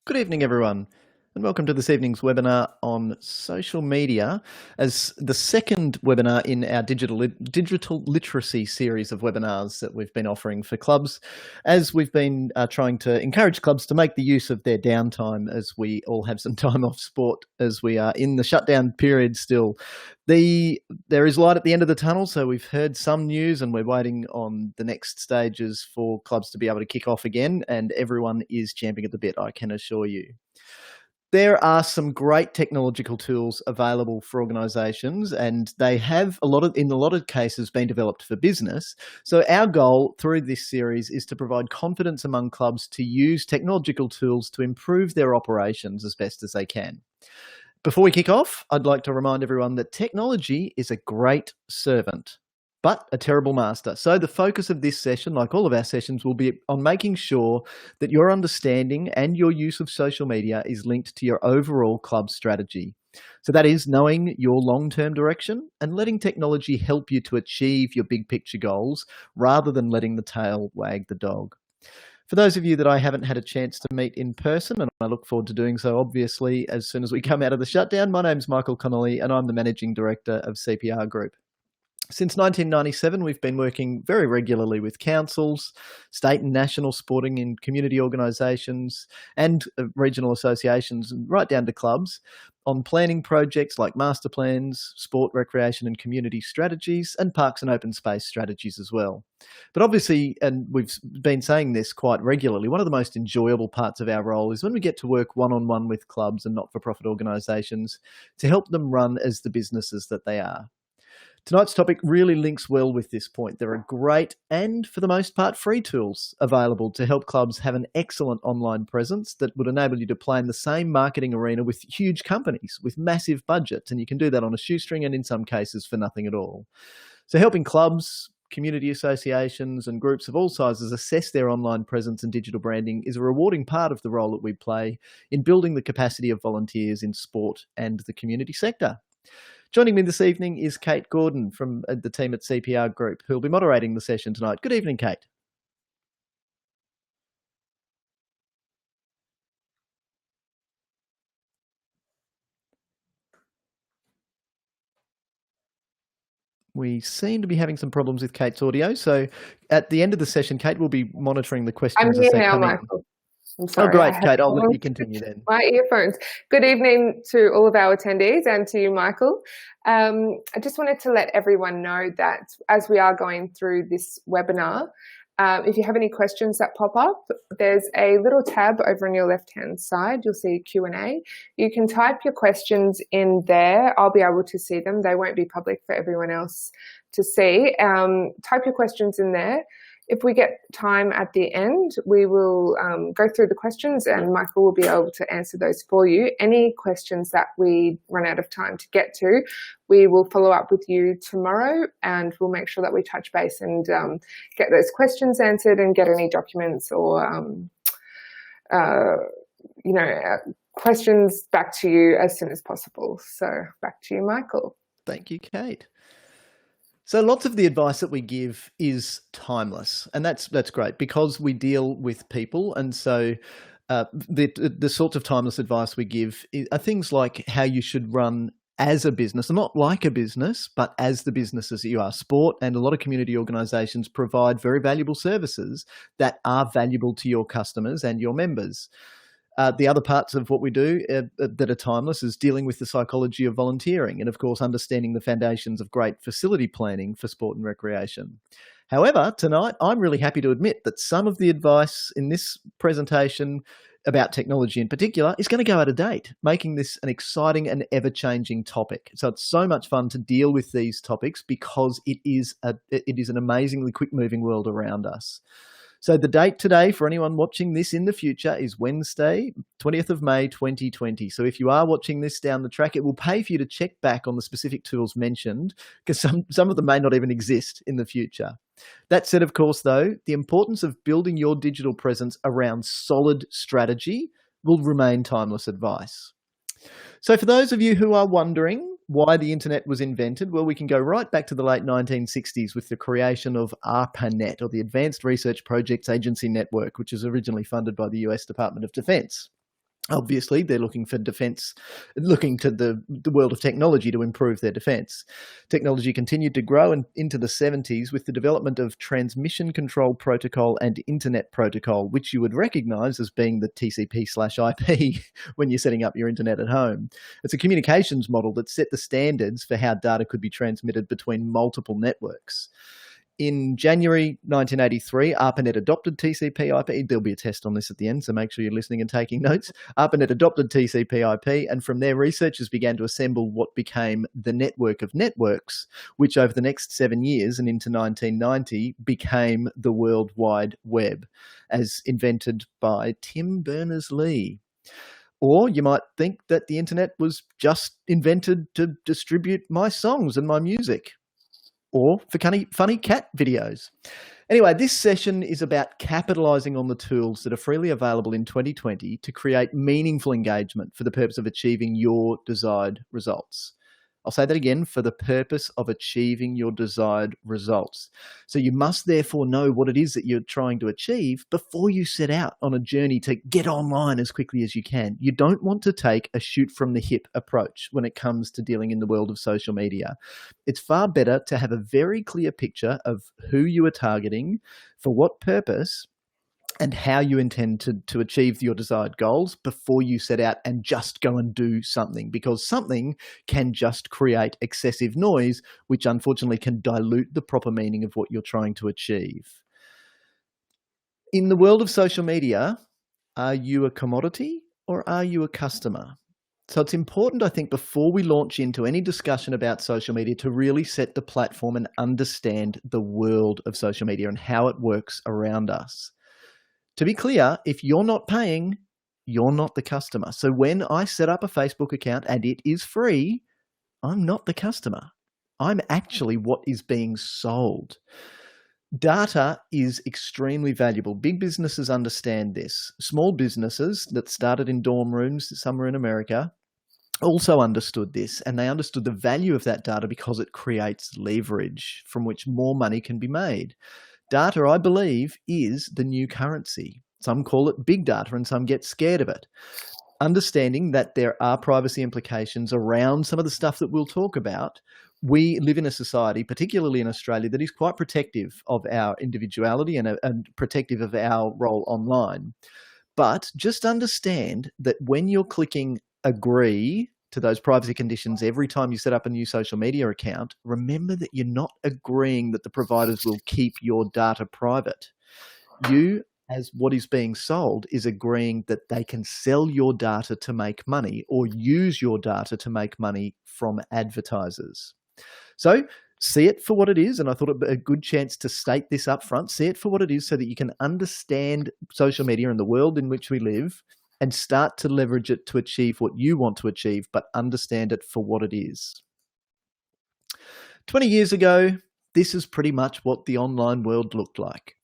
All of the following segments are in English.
Good evening, everyone, and welcome to this evening's webinar on social media as the second webinar in our digital literacy series of webinars that we've been offering for clubs, as we've been trying to encourage clubs to make the use of their downtime as we all have some time off sport as we are in the shutdown period still. There is light at the end of the tunnel, so we've heard some news and we're waiting on the next stages for clubs to be able to kick off again, and everyone is champing at the bit, I can assure you. There are some great technological tools available for organisations, and they have in a lot of cases been developed for business. So our goal through this series is to provide confidence among clubs to use technological tools to improve their operations as best as they can. Before we kick off, I'd like to remind everyone that technology is a great servant, but a terrible master. So the focus of this session, like all of our sessions, will be on making sure that your understanding and your use of social media is linked to your overall club strategy. So that is knowing your long-term direction and letting technology help you to achieve your big picture goals rather than letting the tail wag the dog. For those of you that I haven't had a chance to meet in person, and I look forward to doing so, obviously, as soon as we come out of the shutdown, my name's Michael Connolly and I'm the Managing Director of CPR Group. Since 1997, we've been working very regularly with councils, state and national sporting and community organisations and regional associations, right down to clubs, on planning projects like master plans, sport, recreation and community strategies, and parks and open space strategies as well. But obviously, and we've been saying this quite regularly, one of the most enjoyable parts of our role is when we get to work one-on-one with clubs and not-for-profit organisations to help them run as the businesses that they are. Tonight's topic really links well with this point. There are great and, for the most part, free tools available to help clubs have an excellent online presence that would enable you to play in the same marketing arena with huge companies with massive budgets, and you can do that on a shoestring and in some cases for nothing at all. So helping clubs, community associations and groups of all sizes assess their online presence and digital branding is a rewarding part of the role that we play in building the capacity of volunteers in sport and the community sector. Joining me this evening is Kate Gordon from the team at CPR Group, who will be moderating the session tonight. Good evening, Kate. We seem to be having some problems with Kate's audio, so at the end of the session, Kate will be monitoring the questions I'm as here they now, come in. Michael. I'm sorry. Oh, great, Kate. I'll let you continue then. My earphones. Good evening to all of our attendees and to you, Michael. I just wanted to let everyone know that as we are going through this webinar, if you have any questions that pop up, there's a little tab over on your left-hand side. You'll see Q&A. You can type your questions in there. I'll be able to see them. They won't be public for everyone else to see. Type your questions in there. If we get time at the end, we will go through the questions and Michael will be able to answer those for you. Any questions that we run out of time to get to, we will follow up with you tomorrow and we'll make sure that we touch base and get those questions answered and get any documents or, questions back to you as soon as possible. So back to you, Michael. Thank you, Kate. So lots of the advice that we give is timeless, and that's great because we deal with people, and so the sorts of timeless advice we give are things like how you should run as a business, and not like a business, but as the businesses that you are. Sport and a lot of community organisations provide very valuable services that are valuable to your customers and your members. The other parts of what we do that are timeless is dealing with the psychology of volunteering and, of course, understanding the foundations of great facility planning for sport and recreation. However, tonight, I'm really happy to admit that some of the advice in this presentation about technology in particular is going to go out of date, making this an exciting and ever-changing topic. So it's so much fun to deal with these topics because it is an amazingly quick-moving world around us. So the date today for anyone watching this in the future is Wednesday, 20th of May, 2020. So if you are watching this down the track, it will pay for you to check back on the specific tools mentioned because some of them may not even exist in the future. That said, of course, though, the importance of building your digital presence around solid strategy will remain timeless advice. So for those of you who are wondering why the internet was invented, well, we can go right back to the late 1960s with the creation of ARPANET, or the Advanced Research Projects Agency Network, which was originally funded by the US Department of Defense. Obviously, they're looking for defense, looking to the world of technology to improve their defense. Technology continued to grow into the 70s with the development of transmission control protocol and internet protocol, which you would recognize as being the TCP/IP when you're setting up your internet at home. It's a communications model that set the standards for how data could be transmitted between multiple networks. In January 1983, ARPANET adopted TCP/IP. There'll be a test on this at the end, so make sure you're listening and taking notes. ARPANET adopted TCP/IP, and from there, researchers began to assemble what became the network of networks, which over the next 7 years and into 1990 became the World Wide Web, as invented by Tim Berners-Lee. Or you might think that the internet was just invented to distribute my songs and my music, or for funny cat videos. Anyway, this session is about capitalizing on the tools that are freely available in 2020 to create meaningful engagement for the purpose of achieving your desired results. I'll say that again, for the purpose of achieving your desired results. So you must therefore know what it is that you're trying to achieve before you set out on a journey to get online as quickly as you can. You don't want to take a shoot from the hip approach when it comes to dealing in the world of social media. It's far better to have a very clear picture of who you are targeting, for what purpose, and how you intend to achieve your desired goals before you set out and just go and do something, because something can just create excessive noise, which unfortunately can dilute the proper meaning of what you're trying to achieve. In the world of social media, are you a commodity or are you a customer? So it's important, I think, before we launch into any discussion about social media, to really set the platform and understand the world of social media and how it works around us. To be clear, if you're not paying, you're not the customer. So when I set up a Facebook account and it is free, I'm not the customer. I'm actually what is being sold. Data is extremely valuable. Big businesses understand this. Small businesses that started in dorm rooms somewhere in America also understood this, and they understood the value of that data because it creates leverage from which more money can be made. Data, I believe, is the new currency. Some call it big data and some get scared of it. Understanding that there are privacy implications around some of the stuff that we'll talk about, we live in a society, particularly in Australia, that is quite protective of our individuality and protective of our role online. But just understand that when you're clicking agree to those privacy conditions every time you set up a new social media account, remember that you're not agreeing that the providers will keep your data private. You, as what is being sold, is agreeing that they can sell your data to make money or use your data to make money from advertisers. So see it for what it is, and I thought it'd be a good chance to state this up front. See it for what it is so that you can understand social media and the world in which we live, and start to leverage it to achieve what you want to achieve, but understand it for what it is. 20 years ago, this is pretty much what the online world looked like.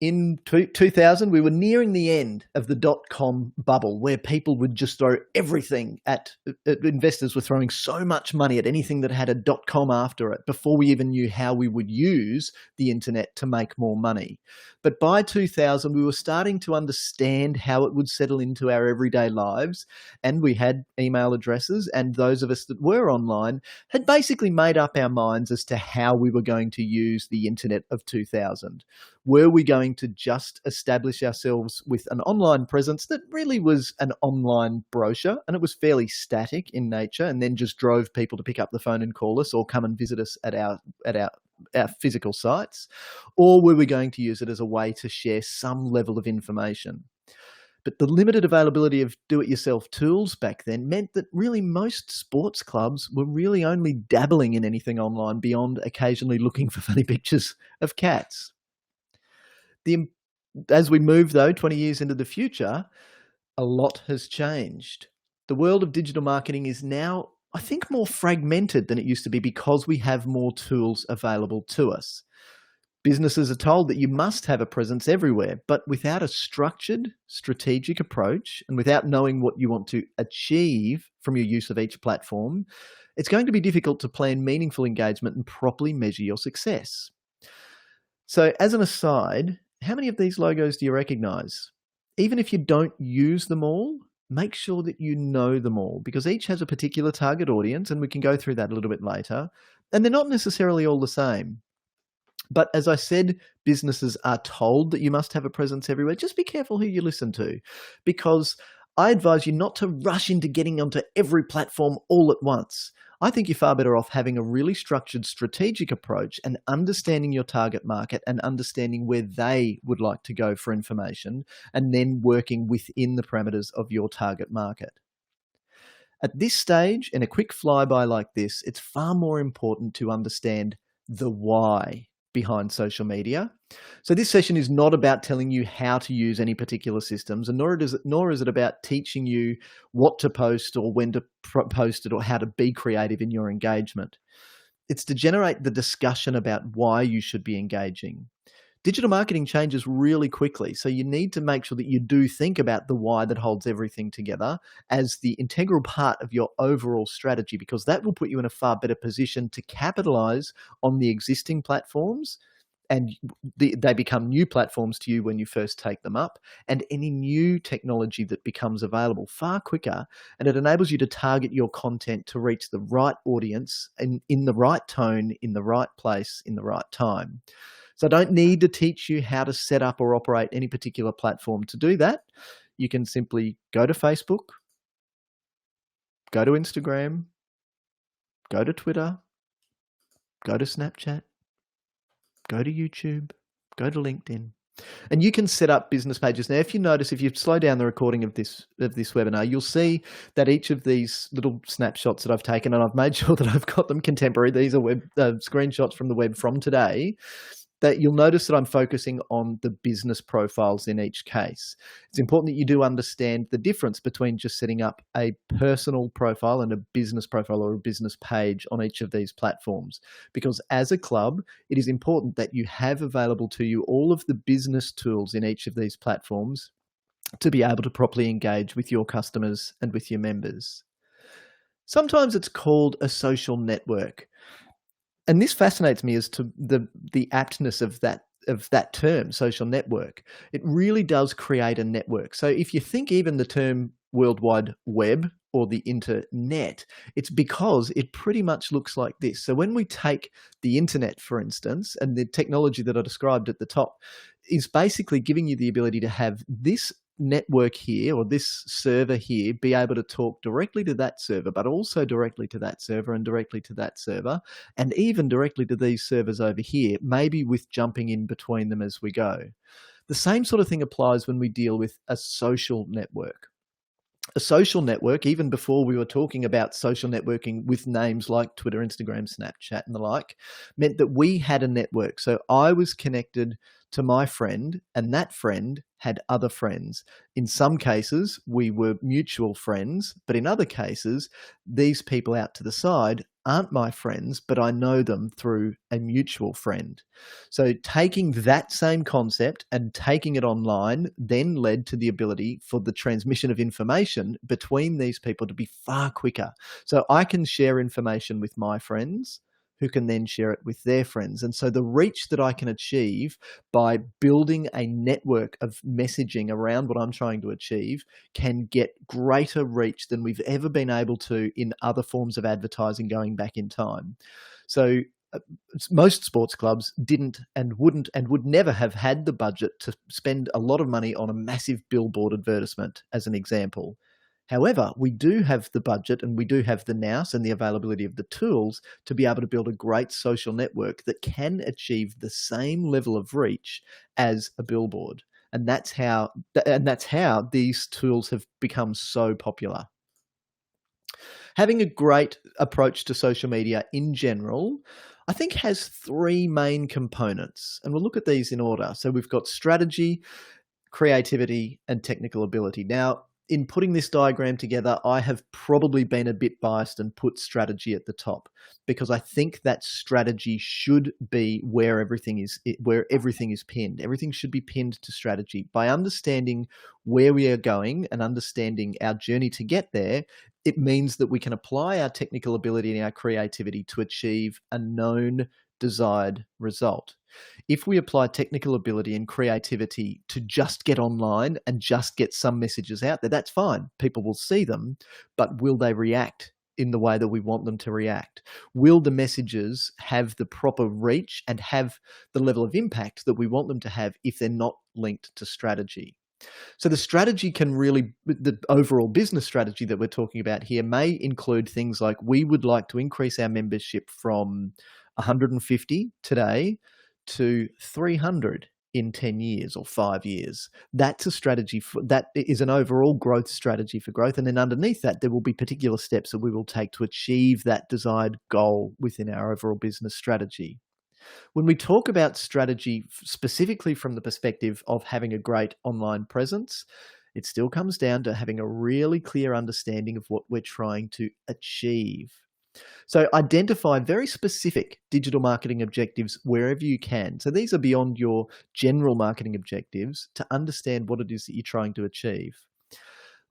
In 2000, we were nearing the end of the dot-com bubble, where people would just throw everything at investors were throwing so much money at anything that had a .com after it before we even knew how we would use the internet to make more money. But by 2000, we were starting to understand how it would settle into our everyday lives, and we had email addresses, and those of us that were online had basically made up our minds as to how we were going to use the internet of 2000. Were we going to just establish ourselves with an online presence that really was an online brochure, and it was fairly static in nature, and then just drove people to pick up the phone and call us or come and visit us at our physical sites? Or were we going to use it as a way to share some level of information? But the limited availability of do-it-yourself tools back then meant that really most sports clubs were really only dabbling in anything online beyond occasionally looking for funny pictures of cats. As we move, though, 20 years into the future, a lot has changed. The world of digital marketing is now, I think, more fragmented than it used to be because we have more tools available to us. Businesses are told that you must have a presence everywhere, but without a structured, strategic approach and without knowing what you want to achieve from your use of each platform, it's going to be difficult to plan meaningful engagement and properly measure your success. So as an aside, how many of these logos do you recognize? Even if you don't use them all, make sure that you know them all, because each has a particular target audience, and we can go through that a little bit later. And they're not necessarily all the same. But as I said, businesses are told that you must have a presence everywhere. Just be careful who you listen to, because I advise you not to rush into getting onto every platform all at once. I think you're far better off having a really structured, strategic approach and understanding your target market and understanding where they would like to go for information, and then working within the parameters of your target market. At this stage, in a quick flyby like this, it's far more important to understand the why behind social media. So this session is not about telling you how to use any particular systems, and nor is it about teaching you what to post or when to post it or how to be creative in your engagement. It's to generate the discussion about why you should be engaging. Digital marketing changes really quickly, so you need to make sure that you do think about the why that holds everything together as the integral part of your overall strategy, because that will put you in a far better position to capitalize on the existing platforms, and they become new platforms to you when you first take them up, and any new technology that becomes available far quicker, and it enables you to target your content to reach the right audience in the right tone, in the right place, in the right time. So I don't need to teach you how to set up or operate any particular platform to do that. You can simply go to Facebook, go to Instagram, go to Twitter, go to Snapchat, go to YouTube, go to LinkedIn, and you can set up business pages. Now, if you notice, if you slow down the recording of this webinar, you'll see that each of these little snapshots that I've taken, and I've made sure that I've got them contemporary. These are screenshots from the web from today. That you'll notice that I'm focusing on the business profiles in each case. It's important that you do understand the difference between just setting up a personal profile and a business profile or a business page on each of these platforms. Because as a club, it is important that you have available to you all of the business tools in each of these platforms to be able to properly engage with your customers and with your members. Sometimes it's called a social network. And this fascinates me as to the aptness of that term, social network. It really does create a network. So if you think even the term World Wide Web or the internet, it's because it pretty much looks like this. So when we take the internet, for instance, and the technology that I described at the top is basically giving you the ability to have this network here or this server here be able to talk directly to that server, but also directly to that server and directly to that server, and even directly to these servers over here, maybe with jumping in between them as we go. The same sort of thing applies when we deal with a social network. A social network, even before we were talking about social networking with names like Twitter, Instagram, Snapchat, and the like, meant that we had a network. So I was connected to my friend, and that friend had other friends. In some cases, we were mutual friends, but in other cases, these people out to the side aren't my friends, but I know them through a mutual friend. So taking that same concept and taking it online then led to the ability for the transmission of information between these people to be far quicker. So I can share information with my friends, who can then share it with their friends. And so the reach that I can achieve by building a network of messaging around what I'm trying to achieve can get greater reach than we've ever been able to in other forms of advertising going back in time. So most sports clubs didn't and wouldn't and would never have had the budget to spend a lot of money on a massive billboard advertisement, as an example. However, we do have the budget and we do have the nous and the availability of the tools to be able to build a great social network that can achieve the same level of reach as a billboard. And that's how these tools have become so popular. Having a great approach to social media in general, I think, has three main components. And we'll look at these in order. So we've got strategy, creativity, and technical ability. Now, in putting this diagram together, I have probably been a bit biased and put strategy at the top, because I think that strategy should be where everything is pinned. Everything should be pinned to strategy. By understanding where we are going and understanding our journey to get there, it means that we can apply our technical ability and our creativity to achieve a known desired result. If we apply technical ability and creativity to just get online and just get some messages out there, that's fine. People will see them, but will they react in the way that we want them to react? Will the messages have the proper reach and have the level of impact that we want them to have if they're not linked to strategy? So the strategy can really, the overall business strategy that we're talking about here may include things like, we would like to increase our membership from 150 today to 300 in 10 years or 5 years. That's a strategy that is an overall growth strategy for growth. And then underneath that, there will be particular steps that we will take to achieve that desired goal within our overall business strategy. When we talk about strategy specifically from the perspective of having a great online presence, it still comes down to having a really clear understanding of what we're trying to achieve. So identify very specific digital marketing objectives wherever you can. So these are beyond your general marketing objectives to understand what it is that you're trying to achieve.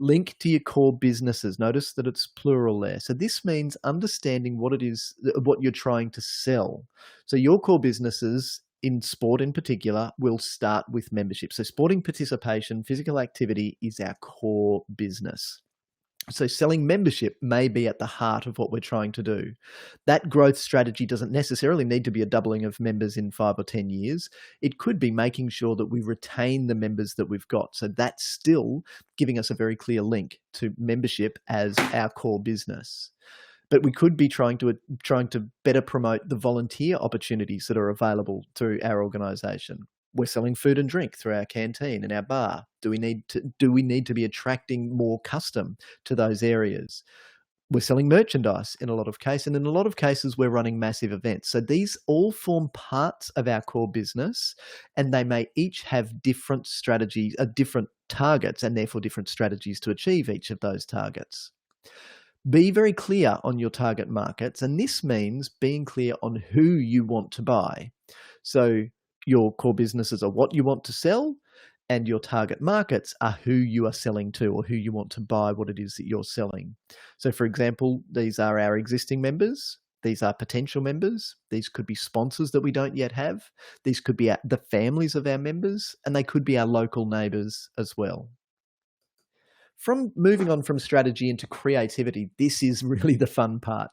Link to your core businesses. Notice that it's plural there. So this means understanding what it is, what you're trying to sell. So your core businesses in sport in particular will start with membership. So sporting participation, physical activity is our core business. So selling membership may be at the heart of what we're trying to do. That growth strategy doesn't necessarily need to be a doubling of members in 5 or 10 years. It could be making sure that we retain the members that we've got. So that's still giving us a very clear link to membership as our core business. But we could be trying to better promote the volunteer opportunities that are available through our organisation. We're selling food and drink through our canteen and our bar. Do we need to be attracting more custom to those areas? We're selling merchandise in a lot of cases, and in a lot of cases, we're running massive events. So these all form parts of our core business, and they may each have different strategies, different targets, and therefore different strategies to achieve each of those targets. Be very clear on your target markets, and this means being clear on who you want to buy. So your core businesses are what you want to sell, and your target markets are who you are selling to or who you want to buy what it is that you're selling. So for example, these are our existing members. These are potential members. These could be sponsors that we don't yet have. These could be the families of our members, and they could be our local neighbours as well. From moving on from strategy into creativity, this is really the fun part.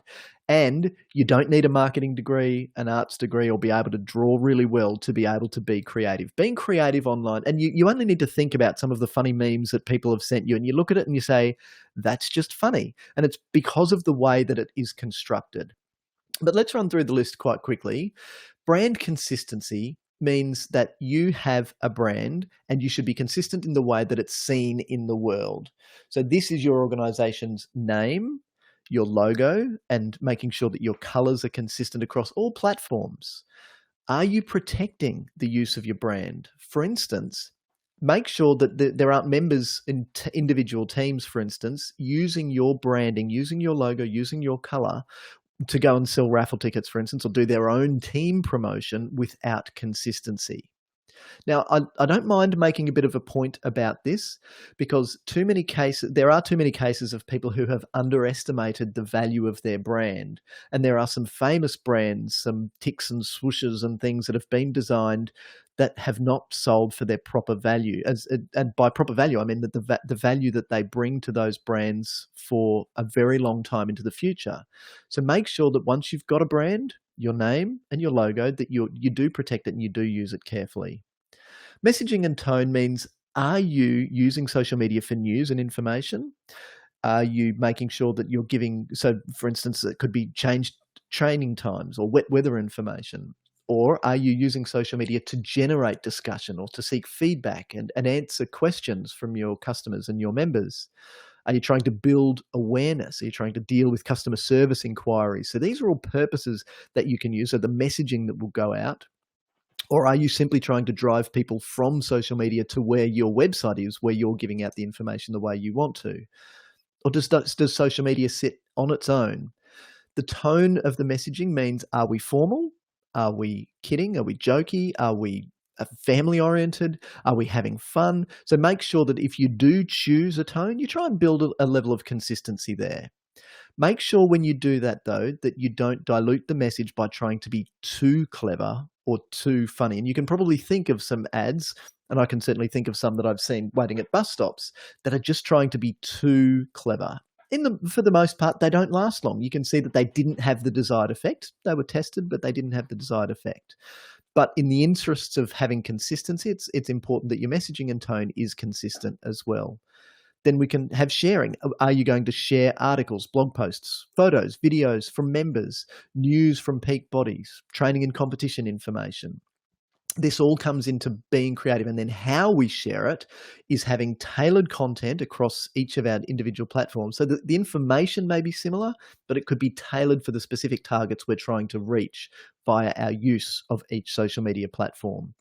And you don't need a marketing degree, an arts degree, or be able to draw really well to be able to be creative. Being creative online, and you only need to think about some of the funny memes that people have sent you, and you look at it and you say, that's just funny. And it's because of the way that it is constructed. But let's run through the list quite quickly. Brand consistency means that you have a brand and you should be consistent in the way that it's seen in the world. So this is your organization's name, your logo, and making sure that your colors are consistent across all platforms. Are you protecting the use of your brand? For instance, make sure that there aren't members in individual teams, for instance, using your branding, using your logo, using your color to go and sell raffle tickets, for instance, or do their own team promotion without consistency. Now, I don't mind making a bit of a point about this because there are too many cases of people who have underestimated the value of their brand. And there are some famous brands, some ticks and swooshes and things that have been designed that have not sold for their proper value. And by proper value, I mean that the value that they bring to those brands for a very long time into the future. So make sure that once you've got a brand, your name and your logo, that you do protect it and you do use it carefully. Messaging and tone means, are you using social media for news and information? Are you making sure that you're giving, so for instance, it could be changed training times or wet weather information? Or are you using social media to generate discussion or to seek feedback and answer questions from your customers and your members? Are you trying to build awareness? Are you trying to deal with customer service inquiries? So these are all purposes that you can use. So the messaging that will go out. Or are you simply trying to drive people from social media to where your website is, where you're giving out the information the way you want to? Or does social media sit on its own? The tone of the messaging means, are we formal? Are we kidding? Are we jokey? Are we family-oriented? Are we having fun? So make sure that if you do choose a tone, you try and build a level of consistency there. Make sure when you do that, though, that you don't dilute the message by trying to be too clever or too funny. And you can probably think of some ads, and I can certainly think of some that I've seen waiting at bus stops, that are just trying to be too clever. For the most part, they don't last long. You can see that they didn't have the desired effect. They were tested, but they didn't have the desired effect. But in the interests of having consistency, it's important that your messaging and tone is consistent as well. Then we can have sharing. Are you going to share articles, blog posts, photos, videos from members, news from peak bodies, training and competition information? This all comes into being creative, and then how we share it is having tailored content across each of our individual platforms. So the information may be similar, but it could be tailored for the specific targets we're trying to reach via our use of each social media platform.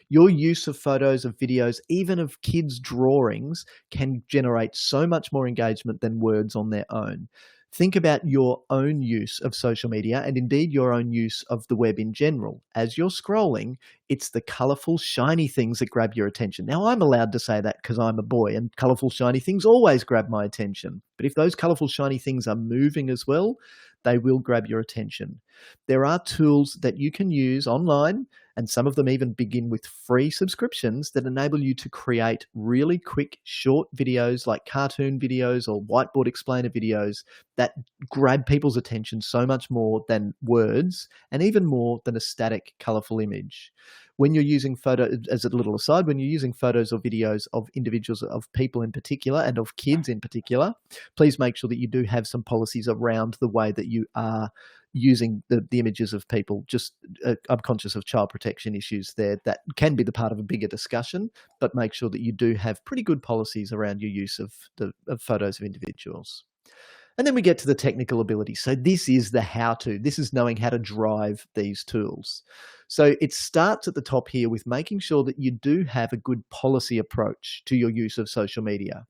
Your use of photos, of videos, even of kids' drawings can generate so much more engagement than words on their own. Think about your own use of social media and indeed your own use of the web in general. As you're scrolling, it's the colourful, shiny things that grab your attention. Now, I'm allowed to say that because I'm a boy, and colourful, shiny things always grab my attention. But if those colourful, shiny things are moving as well, they will grab your attention. There are tools that you can use online, and some of them even begin with free subscriptions that enable you to create really quick, short videos like cartoon videos or whiteboard explainer videos that grab people's attention so much more than words, and even more than a static, colourful image. When you're using as a little aside, when you're using photos or videos of individuals, of people in particular, and of kids in particular, please make sure that you do have some policies around the way that you are using the images of people. Just I'm conscious of child protection issues there that can be the part of a bigger discussion, but make sure that you do have pretty good policies around your use of photos of individuals. And then we get to the technical ability. So this is the how-to. This is knowing how to drive these tools. So it starts at the top here with making sure that you do have a good policy approach to your use of social media.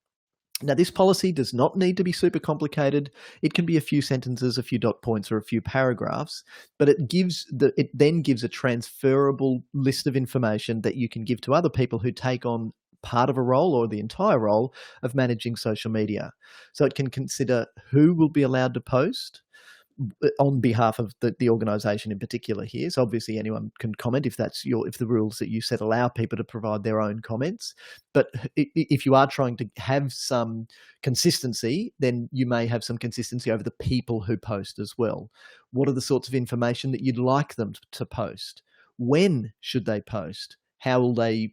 Now, this policy does not need to be super complicated. It can be a few sentences, a few dot points, or a few paragraphs, but it then gives a transferable list of information that you can give to other people who take on part of a role or the entire role of managing social media. So it can consider who will be allowed to post on behalf of the organization in particular here. So obviously anyone can comment if the rules that you set allow people to provide their own comments. But if you are trying to have some consistency, then you may have some consistency over the people who post as well. What are the sorts of information that you'd like them to post? When should they post? How will they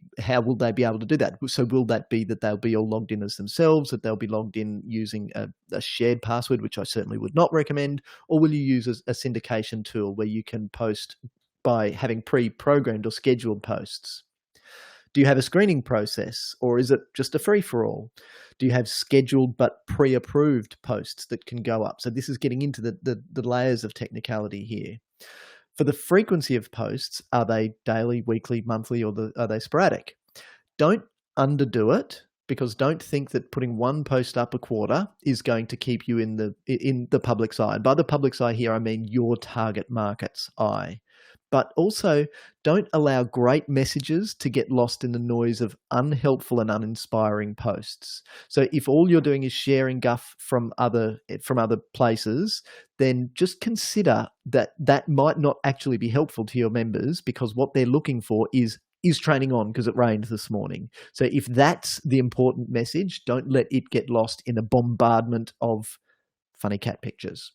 be able to do that? So will that be that they'll be all logged in as themselves, that they'll be logged in using a shared password, which I certainly would not recommend, or will you use a syndication tool where you can post by having pre-programmed or scheduled posts? Do you have a screening process, or is it just a free-for-all? Do you have scheduled but pre-approved posts that can go up? So this is getting into the layers of technicality here. For the frequency of posts, are they daily, weekly, monthly, or are they sporadic? Don't underdo it, because don't think that putting one post up a quarter is going to keep you in the public's eye. By the public's eye here, I mean your target market's eye. But also, don't allow great messages to get lost in the noise of unhelpful and uninspiring posts. So if all you're doing is sharing guff from other places, then just consider that might not actually be helpful to your members, because what they're looking for is training on because it rained this morning. So if that's the important message, don't let it get lost in a bombardment of funny cat pictures.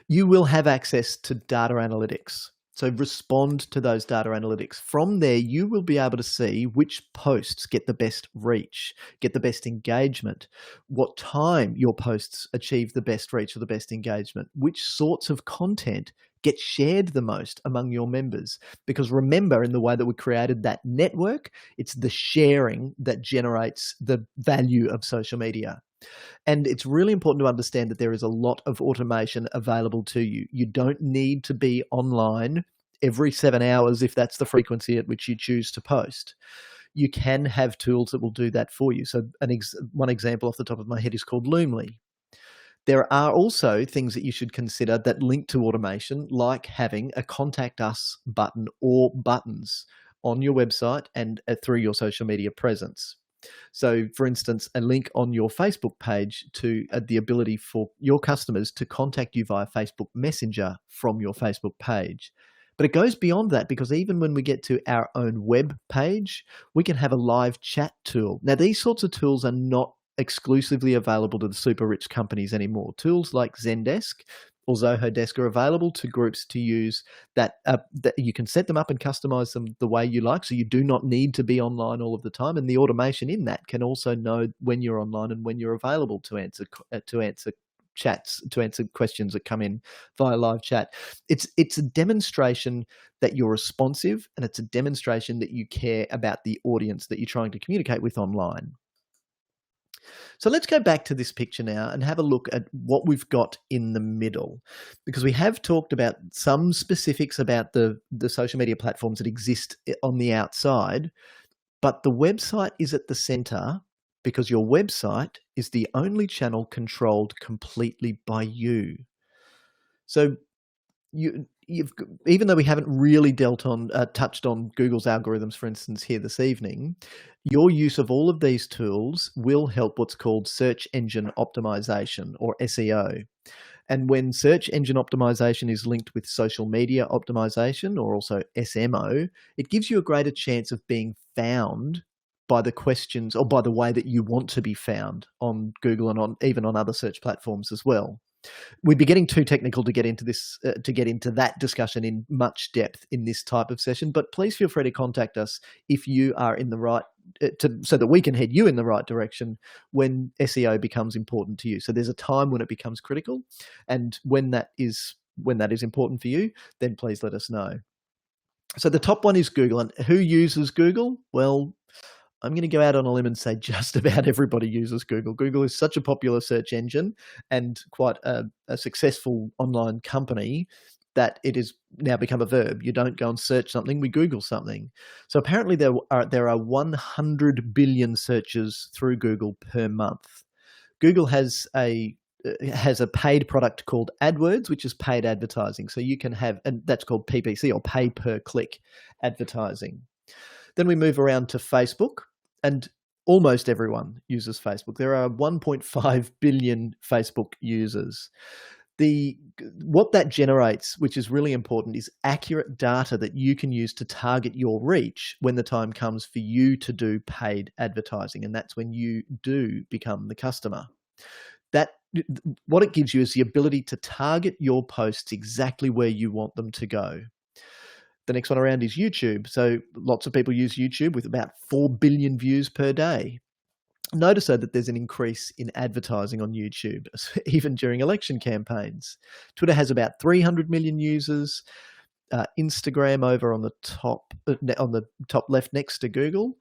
You will have access to data analytics. So respond to those data analytics. From there, you will be able to see which posts get the best reach, get the best engagement, what time your posts achieve the best reach or the best engagement, which sorts of content get shared the most among your members. Because remember, in the way that we created that network, it's the sharing that generates the value of social media. And it's really important to understand that there is a lot of automation available to you. You don't need to be online every 7 hours if that's the frequency at which you choose to post. You can have tools that will do that for you. So one example off the top of my head is called Loomly. There are also things that you should consider that link to automation, like having a Contact Us button or buttons on your website and through your social media presence. So, for instance, a link on your Facebook page to the ability for your customers to contact you via Facebook Messenger from your Facebook page. But it goes beyond that, because even when we get to our own web page, we can have a live chat tool. Now, these sorts of tools are not exclusively available to the super rich companies anymore. Tools like Zendesk or Zoho Desk are available to groups to use that you can set them up and customize them the way you like. So you do not need to be online all of the time. And the automation in that can also know when you're online and when you're available to answer chats, to answer questions that come in via live chat. It's a demonstration that you're responsive, and it's a demonstration that you care about the audience that you're trying to communicate with online. So let's go back to this picture now and have a look at what we've got in the middle, because we have talked about some specifics about the social media platforms that exist on the outside, but the website is at the center, because your website is the only channel controlled completely by you. So even though we haven't really touched on Google's algorithms, for instance, here this evening, your use of all of these tools will help what's called search engine optimization, or SEO. And when search engine optimization is linked with social media optimization, or also SMO, it gives you a greater chance of being found by the questions, or by the way that you want to be found on Google and even on other search platforms as well. We'd be getting too technical to get into this, to get into that discussion in much depth in this type of session. But please feel free to contact us if you are in the right, so that we can head you in the right direction when SEO becomes important to you. So there's a time when it becomes critical, and when that is important for you, then please let us know. So the top one is Google, and who uses Google? Well, I'm going to go out on a limb and say just about everybody uses Google. Google is such a popular search engine and quite a successful online company that it has now become a verb. You don't go and search something, we Google something. So apparently there are 100 billion searches through Google per month. Google has a paid product called Adwords, which is paid advertising. So you can have, and that's called PPC, or pay per click advertising. Then we move around to Facebook, and almost everyone uses Facebook. There are 1.5 billion Facebook users. What that generates, which is really important, is accurate data that you can use to target your reach when the time comes for you to do paid advertising, and that's when you do become the customer. What it gives you is the ability to target your posts exactly where you want them to go. The next one around is YouTube. So lots of people use YouTube with about 4 billion views per day. Notice though that there's an increase in advertising on YouTube, even during election campaigns. Twitter has about 300 million users. Instagram, over on the top left next to Google,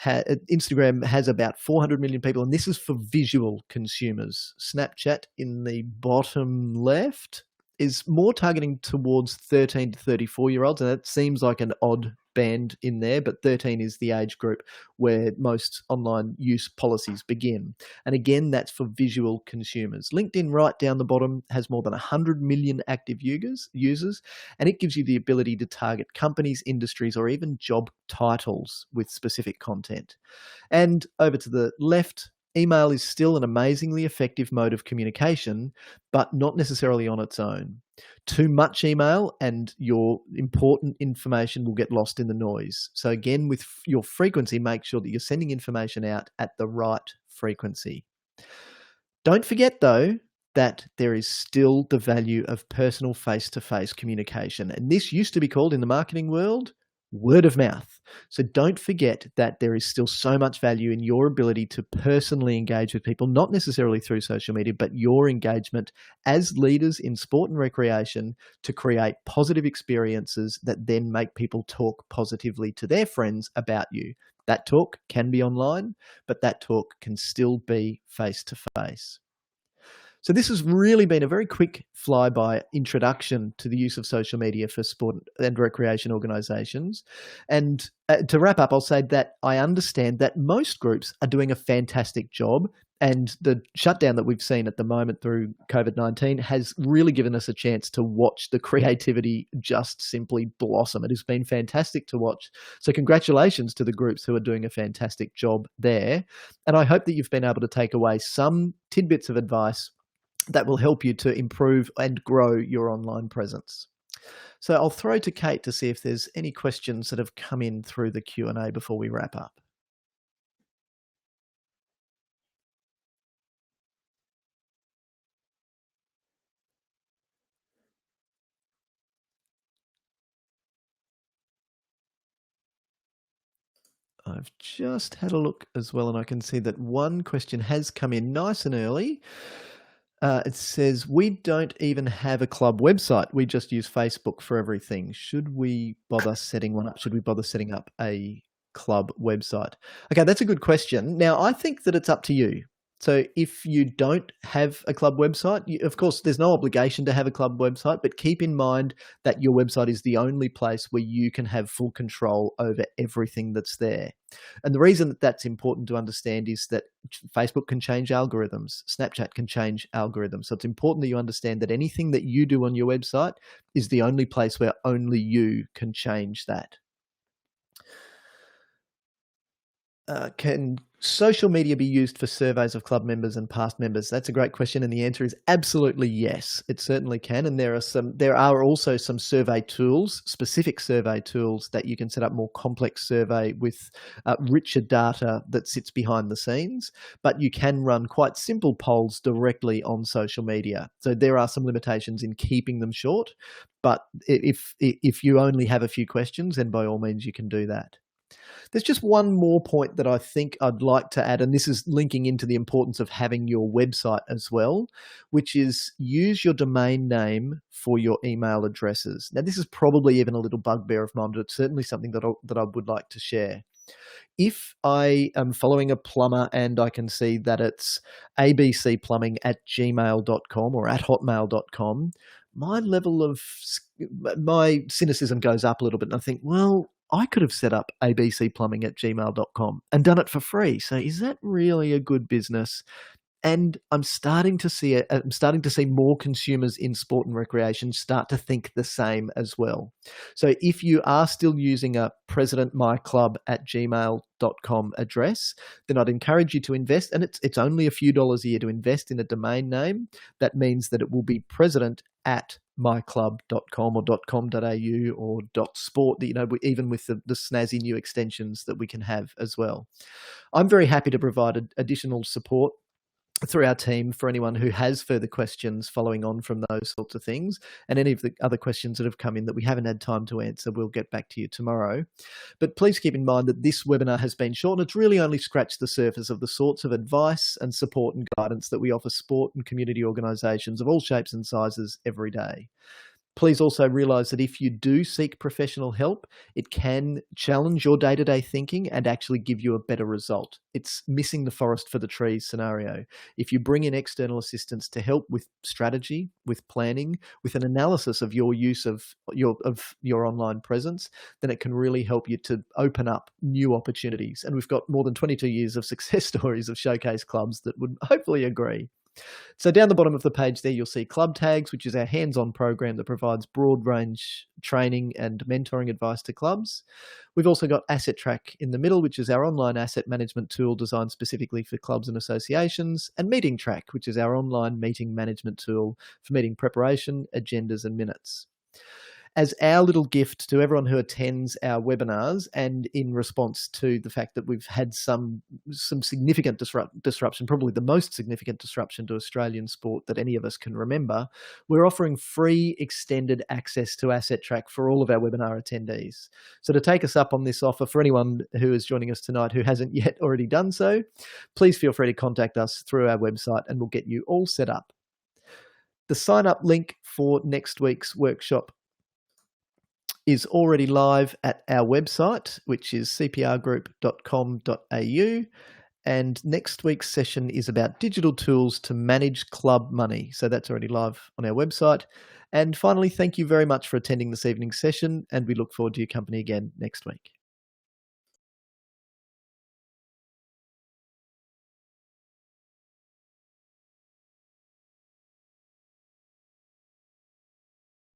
Instagram has about 400 million people, and this is for visual consumers. Snapchat in the bottom left is more targeting towards 13 to 34-year-olds, and that seems like an odd band in there, but 13 is the age group where most online use policies begin. And again, that's for visual consumers. LinkedIn, right down the bottom, has more than 100 million active users, and it gives you the ability to target companies, industries, or even job titles with specific content. And over to the left, email is still an amazingly effective mode of communication, but not necessarily on its own. Too much email and your important information will get lost in the noise. So again, with your frequency, make sure that you're sending information out at the right frequency. Don't forget though, that there is still the value of personal face-to-face communication. And this used to be called, in the marketing world, word of mouth. So don't forget that there is still so much value in your ability to personally engage with people, not necessarily through social media, but your engagement as leaders in sport and recreation to create positive experiences that then make people talk positively to their friends about you. That talk can be online, but that talk can still be face-to-face. So this has really been a very quick flyby introduction to the use of social media for sport and recreation organisations. And to wrap up, I'll say that I understand that most groups are doing a fantastic job And the shutdown that we've seen at the moment through COVID-19 has really given us a chance to watch the creativity just simply blossom. It has been fantastic to watch. So congratulations to the groups who are doing a fantastic job there. And I hope that you've been able to take away some tidbits of advice that will help you to improve and grow your online presence. So I'll throw to Kate to see if there's any questions that have come in through the Q&A before we wrap up. I've just had a look as well, and I can see that one question has come in nice and early. It says, we don't even have a club website. We just use Facebook for everything. Should we bother setting one up? Should we bother setting up a club website? Okay, that's a good question. Now, I think that it's up to you. So if you don't have a club website, of course, there's no obligation to have a club website, but keep in mind that your website is the only place where you can have full control over everything that's there. And the reason that that's important to understand is that Facebook can change algorithms, Snapchat can change algorithms. So it's important that you understand that anything that you do on your website is the only place where only you can change that. Can social media be used for surveys of club members and past members? That's a great question, and the answer is absolutely yes. It certainly can, and there are also some survey tools, specific survey tools that you can set up more complex survey with richer data that sits behind the scenes. But you can run quite simple polls directly on social media. So there are some limitations in keeping them short, but if you only have a few questions, then by all means you can do that. There's just one more point that I think I'd like to add, and this is linking into the importance of having your website as well, which is use your domain name for your email addresses. Now, this is probably even a little bugbear of mine, but it's certainly something that I would like to share. If I am following a plumber and I can see that it's abcplumbing@gmail.com or at hotmail.com, my cynicism goes up a little bit, and I think, well, I could have set up abcplumbing@gmail.com and done it for free. So is that really a good business? And I'm starting to see more consumers in sport and recreation start to think the same as well. So if you are still using a presidentmyclub@gmail.com address, then I'd encourage you to invest, and it's only a few dollars a year to invest in a domain name. That means that it will be president@myclub.com or .com.au or .sport, even with the snazzy new extensions that we can have as well. I'm very happy to provide additional support through our team for anyone who has further questions following on from those sorts of things, and any of the other questions that have come in that we haven't had time to answer, we'll get back to you tomorrow. But please keep in mind that this webinar has been short, and it's really only scratched the surface of the sorts of advice and support and guidance that we offer sport and community organisations of all shapes and sizes every day. Please also realise that if you do seek professional help, it can challenge your day-to-day thinking and actually give you a better result. It's missing the forest for the trees scenario. If you bring in external assistance to help with strategy, with planning, with an analysis of your use of your online presence, then it can really help you to open up new opportunities. And we've got more than 22 years of success stories of showcase clubs that would hopefully agree. So down the bottom of the page there, you'll see Club Tags, which is our hands-on program that provides broad range training and mentoring advice to clubs. We've also got Asset Track in the middle, which is our online asset management tool designed specifically for clubs and associations, and Meeting Track, which is our online meeting management tool for meeting preparation, agendas, and minutes. As our little gift to everyone who attends our webinars, and in response to the fact that we've had some significant disruption, probably the most significant disruption to Australian sport that any of us can remember, we're offering free extended access to Asset Track for all of our webinar attendees. So to take us up on this offer, for anyone who is joining us tonight who hasn't yet already done so, please feel free to contact us through our website and we'll get you all set up. The sign-up link for next week's workshop is already live at our website, which is cprgroup.com.au. And next week's session is about digital tools to manage club money. So that's already live on our website. And finally, thank you very much for attending this evening's session, and we look forward to your company again next week.